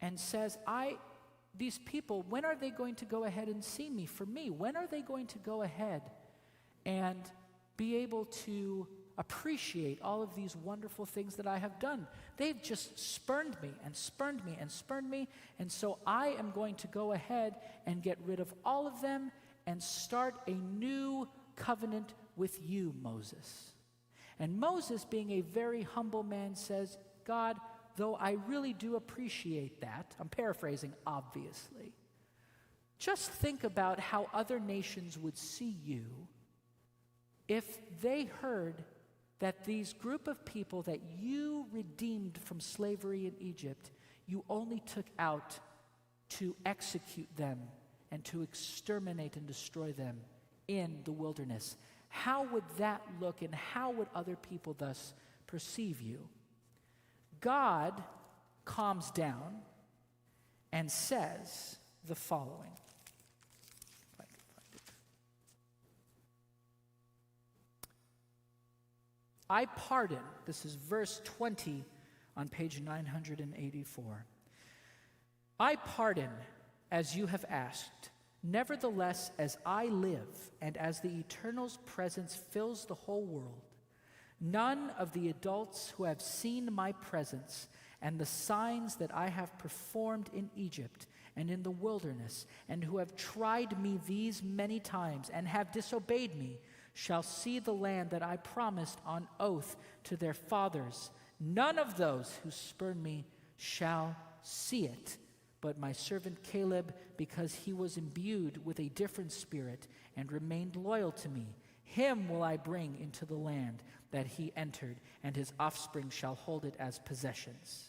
and says, these people, when are they going to go ahead and see me for me? When are they going to go ahead and be able to appreciate all of these wonderful things that I have done? They've just spurned me and spurned me and spurned me, and so I am going to go ahead and get rid of all of them and start a new covenant with you, Moses. And Moses, being a very humble man, says, God, though I really do appreciate that, I'm paraphrasing, obviously, Just think about how other nations would see you if they heard that these group of people that you redeemed from slavery in Egypt, you only took out to execute them and to exterminate and destroy them in the wilderness. How would that look, and how would other people thus perceive you? God calms down and says the following. If I can find it. I pardon, this is verse 20 on page 984. I pardon as you have asked. Nevertheless, as I live, and as the Eternal's presence fills the whole world, none of the adults who have seen my presence and the signs that I have performed in Egypt and in the wilderness, and who have tried me these many times and have disobeyed me, shall see the land that I promised on oath to their fathers. None of those who spurn me shall see it. But my servant Caleb, because he was imbued with a different spirit and remained loyal to me, him will I bring into the land that he entered, and his offspring shall hold it as possessions.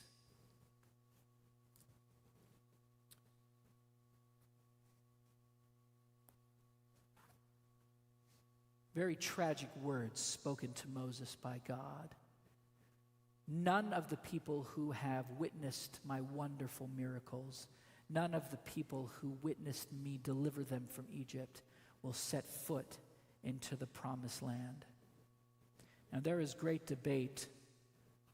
Very tragic words spoken to Moses by God. None of the people who have witnessed my wonderful miracles, none of the people who witnessed me deliver them from Egypt will set foot into the promised land. Now, there is great debate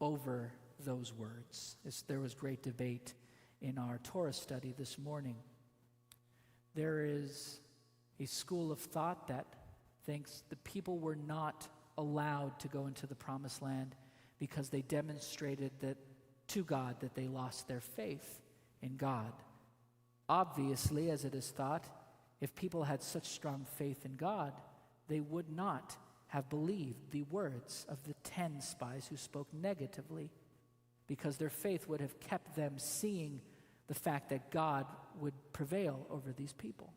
over those words. There was great debate in our Torah study this morning. There is a school of thought that thinks the people were not allowed to go into the promised land because they demonstrated that to God that they lost their faith in God. Obviously, as it is thought, if people had such strong faith in God, they would not have believed the words of the 10 spies who spoke negatively, because their faith would have kept them seeing the fact that God would prevail over these people.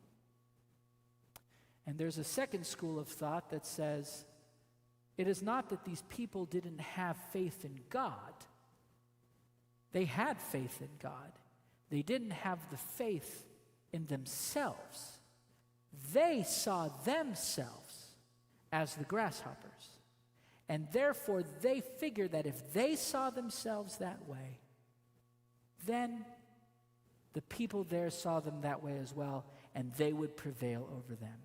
And there's a second school of thought that says, it is not that these people didn't have faith in God. They had faith in God. They didn't have the faith in themselves. They saw themselves as the grasshoppers. And therefore, they figured that if they saw themselves that way, then the people there saw them that way as well, and they would prevail over them.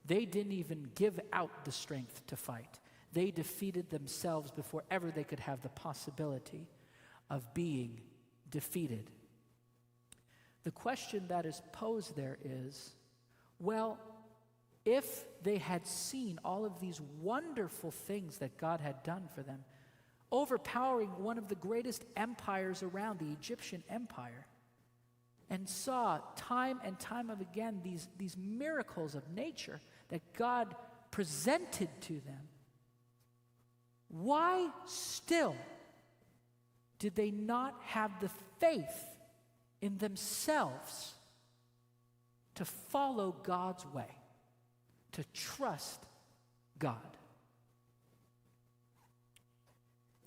They didn't even give out the strength to fight. They defeated themselves before ever they could have the possibility of being defeated. The question that is posed there is, well, if they had seen all of these wonderful things that God had done for them, overpowering one of the greatest empires around, the Egyptian empire, and saw time and time again these miracles of nature that God presented to them, why still did they not have the faith in themselves to follow God's way, to trust God?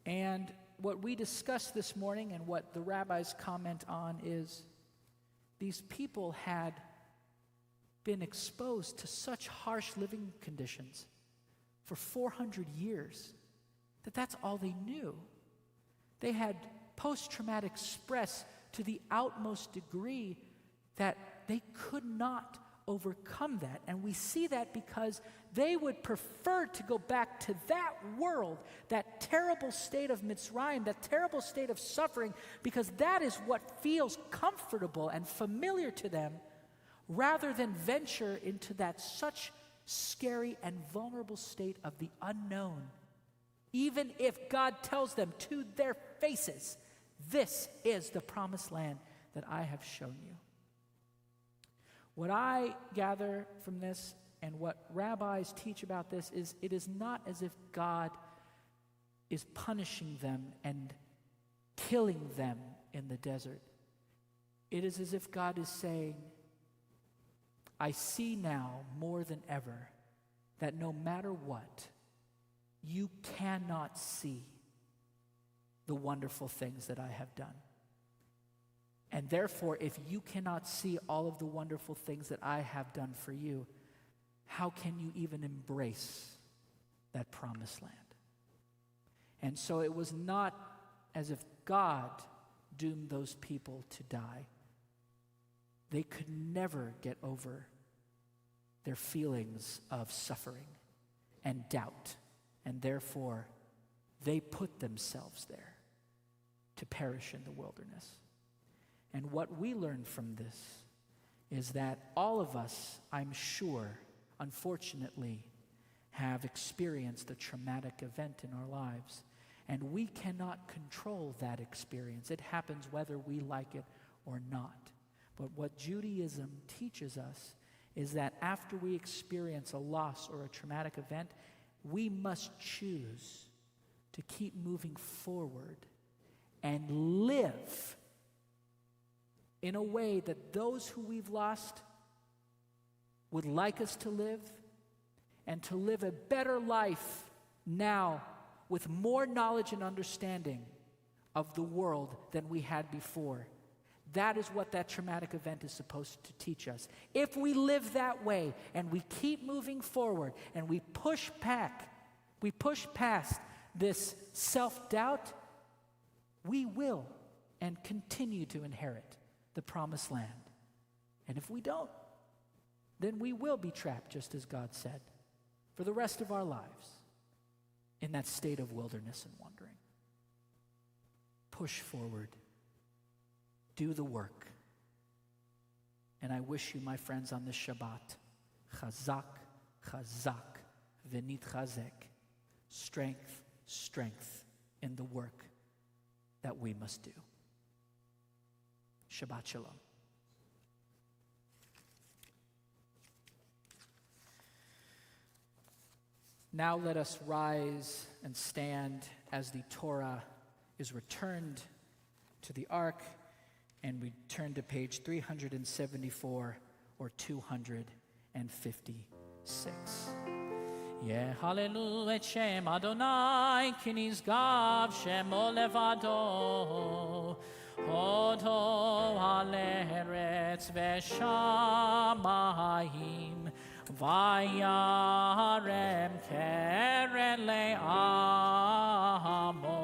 And what we discussed this morning and what the rabbis comment on is these people had been exposed to such harsh living conditions for 400 years that that's all they knew. They had post-traumatic stress to the utmost degree that they could not overcome that. And we see that because they would prefer to go back to that world, that terrible state of Mitzrayim, that terrible state of suffering, because that is what feels comfortable and familiar to them, rather than venture into that such scary and vulnerable state of the unknown. Even if God tells them to their faces, this is the promised land that I have shown you. What I gather from this and what rabbis teach about this is it is not as if God is punishing them and killing them in the desert. It is as if God is saying, I see now more than ever that no matter what, you cannot see the wonderful things that I have done. And therefore, if you cannot see all of the wonderful things that I have done for you, how can you even embrace that promised land? And so it was not as if God doomed those people to die. They could never get over their feelings of suffering and doubt, and therefore they put themselves there to perish in the wilderness. And what we learn from this is that all of us, I'm sure, unfortunately, have experienced a traumatic event in our lives, and we cannot control that experience. It happens whether we like it or not. But what Judaism teaches us is that after we experience a loss or a traumatic event, we must choose to keep moving forward and live in a way that those who we've lost would like us to live, and to live a better life now with more knowledge and understanding of the world than we had before. That is what that traumatic event is supposed to teach us. If we live that way and we keep moving forward and we push past this self-doubt, we will and continue to inherit the promised land. And if we don't, then we will be trapped, just as God said, for the rest of our lives in that state of wilderness and wandering. Push forward. Do the work. And I wish you, my friends, on this Shabbat, chazak, chazak, v'nit chazek, strength, strength in the work that we must do. Shabbat shalom. Now let us rise and stand as the Torah is returned to the ark, and we turn to page 374 or 256. Yehalelu et Shem Adonai, ki nizgav shemo levado, hodo al eretz v'shamayim, vayarem keren le'amo,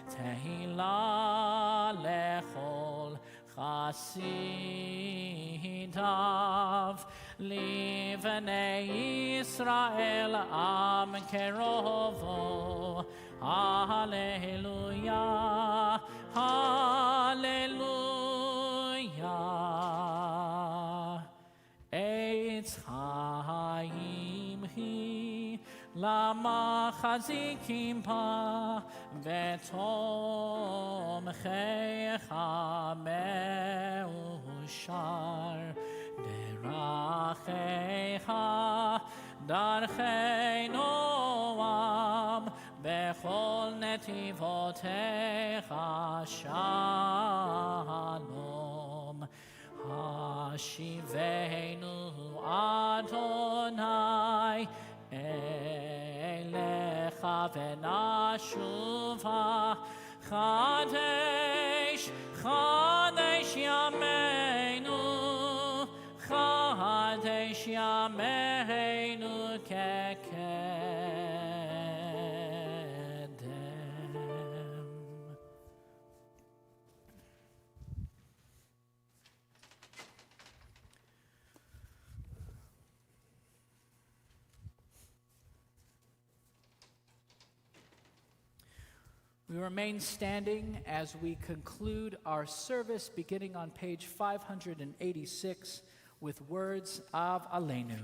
tehillah lechol chasidav, livnei Yisrael am kerovo. Hallelujah, hallelujah. Eitz chaim hi lama chazikim pa vetom checha meushar derachecha darchei noam bechol netivotecha shalom. Hashivenu Adonai elecha v'nashuva, Chadesh, Chadesh yameinu, Chadesh yameinu kekedem. We remain standing as we conclude our service, beginning on page 586 with words of Aleinu.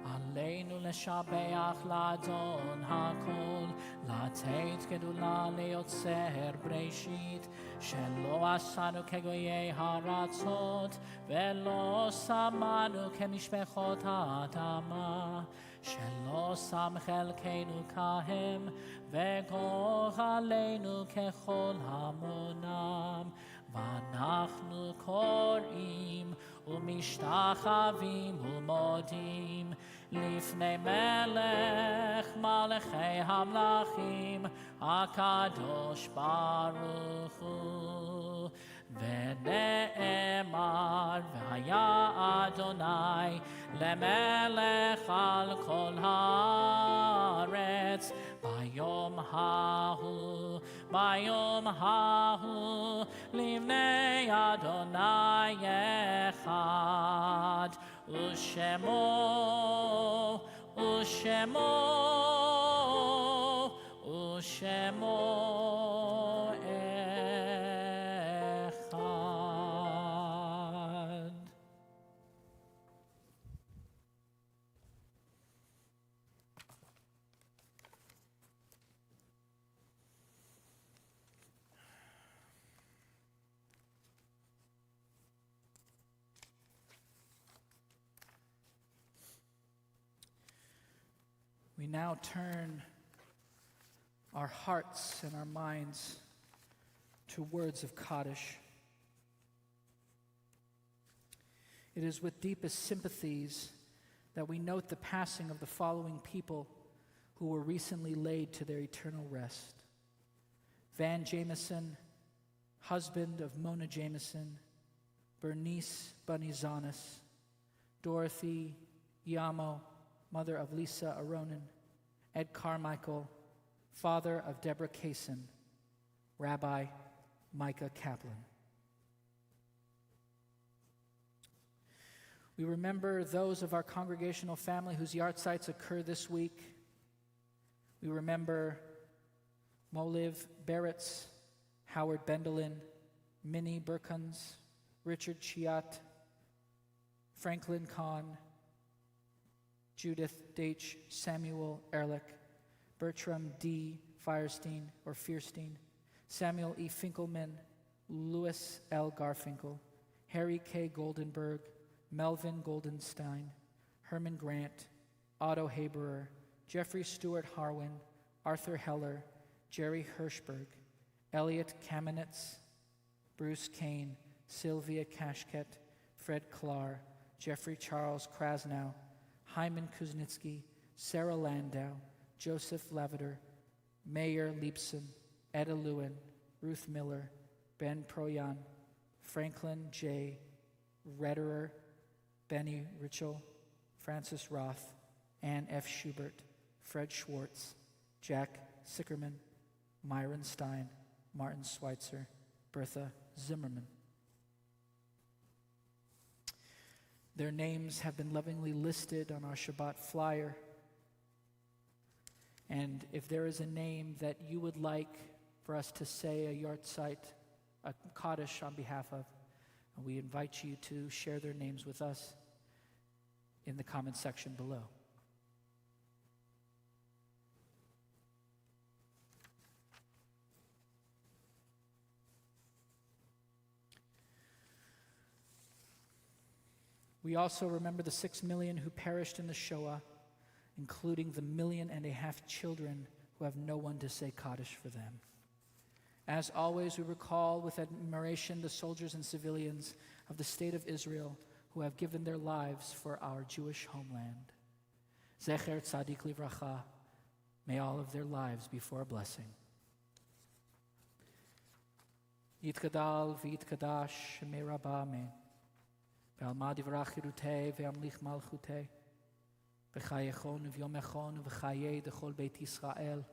Aleinu leshabeach la'adon hakol, la'teit gedula le'yotzer breishit, shelo asanu kegoyei haratzot, velo samanu kemishpechot ha'adama, shelo sam chelkeinu kahem, v'goch aleinu kechol hamonam, ואנחנו קוראים ומשתחווים ומודים לפני מלך מלכי המלכים הקדוש ברוך הוא. ונאמר והיה אדוני למלך על כל הארץ ביום ההוא לבני אדוני אחד ושמו אחד. We now turn our hearts and our minds to words of Kaddish. It is with deepest sympathies that we note the passing of the following people who were recently laid to their eternal rest. Van Jameson, husband of Mona Jameson, Bernice Bunizanis, Dorothy Yamo, mother of Lisa Aronin, Ed Carmichael, father of Deborah Kaysen, Rabbi Micah Kaplan. We remember those of our congregational family whose yahrzeits occur this week. We remember Moliv Beretz, Howard Bendelin, Minnie Burkans, Richard Chiat, Franklin Kahn, Judith Deitch, Samuel Ehrlich, Bertram D. Fierstein, Samuel E. Finkelman, Louis L. Garfinkel, Harry K. Goldenberg, Melvin Goldenstein, Herman Grant, Otto Haberer, Jeffrey Stewart Harwin, Arthur Heller, Jerry Hirschberg, Elliot Kamenetz, Bruce Kane, Sylvia Kashket, Fred Klar, Jeffrey Charles Krasnow, Hyman Kuznitsky, Sarah Landau, Joseph Lavender, Mayer Leibson, Etta Lewin, Ruth Miller, Ben Proyan, Franklin J. Redderer, Benny Ritchell, Francis Roth, Ann F. Schubert, Fred Schwartz, Jack Sickerman, Myron Stein, Martin Schweitzer, Bertha Zimmerman. Their names have been lovingly listed on our Shabbat flyer. And if there is a name that you would like for us to say a yahrzeit, a Kaddish on behalf of, we invite you to share their names with us in the comment section below. We also remember the 6 million who perished in the Shoah, including the 1.5 million children who have no one to say Kaddish for them. As always, we recall with admiration the soldiers and civilians of the state of Israel who have given their lives for our Jewish homeland. Zecher Tzadik Livracha, may all of their lives be for a blessing. Yitkadal v'yitkadash shemei Rabbah, amen. Ve'alma divrach chirutei ve'amlich malchutei. V'chayechon v'yomechon v'chayei dechol Beit Yisrael.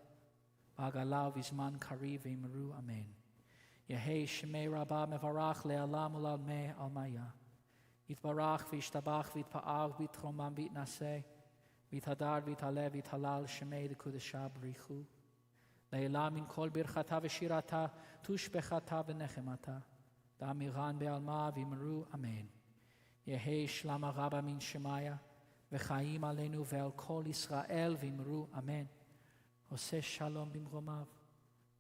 V'agala v'zman kari v'imru, amen. Yehei shemei Rabbah mevarach le'alam u'lalmei almaya. Yitbarach v'yishtabach v'yitpa'ar v'yitromam v'yitnaseh. V'yithadar v'yitalev v'yithalal shemei Kedoshah b'richu. Le'elam min kol birchata v'shirata tushbechata v'nechemata. Da'amiran be'alma v'imru, amen. Yehei shlama rabba min shemaya. V'chaim aleinu ve'al kol Yisrael v'imru, amen. Oseh shalom b'mromav.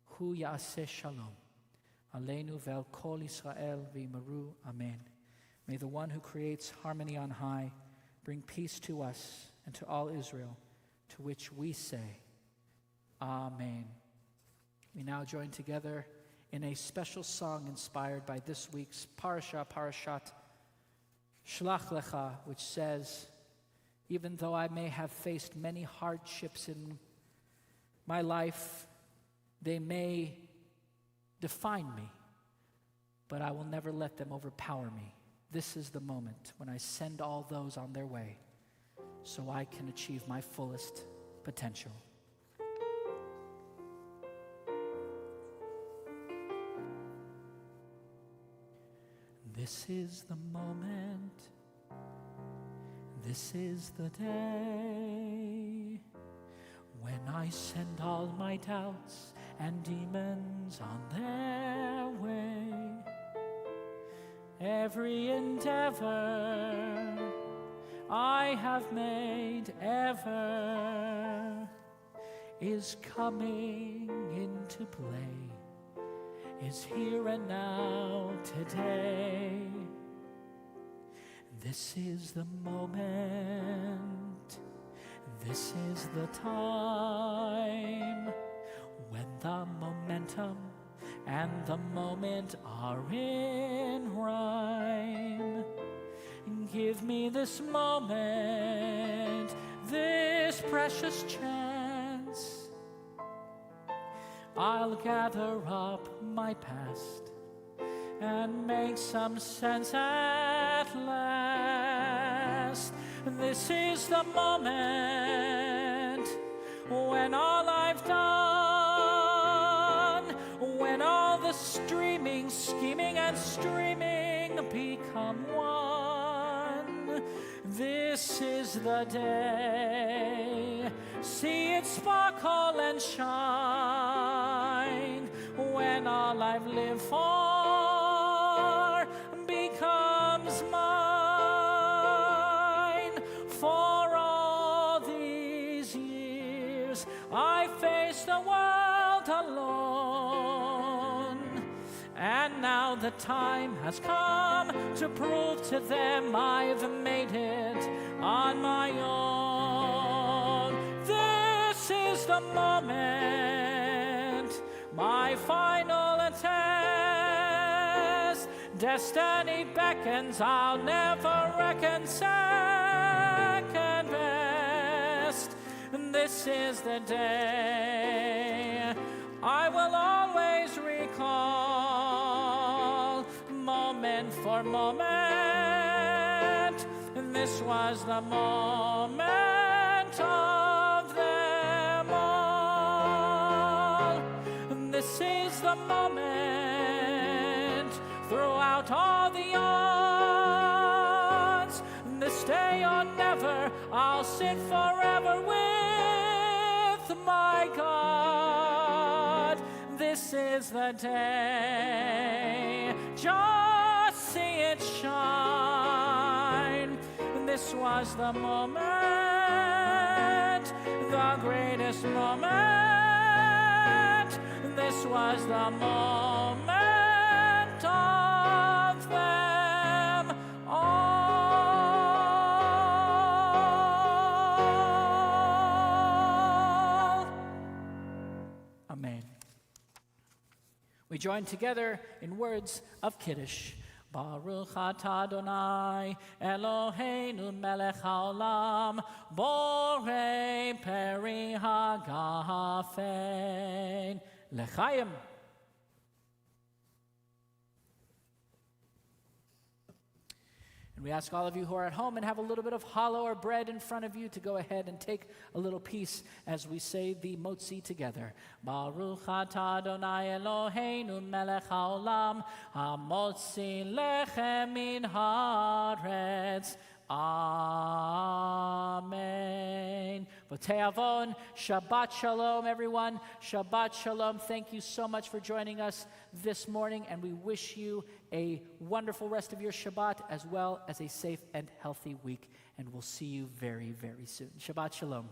Hu ya'aseh shalom. Aleinu ve'al kol Yisrael v'imru, amen. May the one who creates harmony on high bring peace to us and to all Israel, to which we say, amen. We now join together in a special song inspired by this week's parashat Shlach Lecha, which says, even though I may have faced many hardships in my life, they may define me, but I will never let them overpower me. This is the moment when I send all those on their way so I can achieve my fullest potential. This is the moment, this is the day when I send all my doubts and demons on their way. Every endeavor I have made ever is coming into play, is here and now today. This is the moment, this is the time when the momentum and the moment are in rhyme. Give me this moment, this precious chance. I'll gather up my past and make some sense at last. This is the moment when all I've done, when all the streaming, scheming, and streaming become one. This is the day. See it sparkle and shine when all I've lived for becomes mine. For all these years I faced the world alone, and now the time has come to prove to them I've made it on my own. This is the moment, my final test. Destiny beckons, I'll never reckon second best. This is the day I will always recall, moment for moment. This was the moment of them all. This is the moment throughout all the odds. This day or never, I'll sit forever with my God. This is the day, just see it shine. This was the moment, the greatest moment. This was the moment of them all. Amen. We join together in words of Kiddush. Baruch atah Adonai Eloheinu melech haolam borei peri hagafein l'chaim. And we ask all of you who are at home and have a little bit of challah or bread in front of you to go ahead and take a little piece as we say the motzi together. Baruch atah Adonai Eloheinu melech haolam hamotzi lechem min haaretz. Amen. V'te'avon, Shabbat Shalom, everyone. Shabbat Shalom. Thank you so much for joining us this morning, and we wish you a wonderful rest of your Shabbat as well as a safe and healthy week, and we'll see you very, very soon. Shabbat Shalom.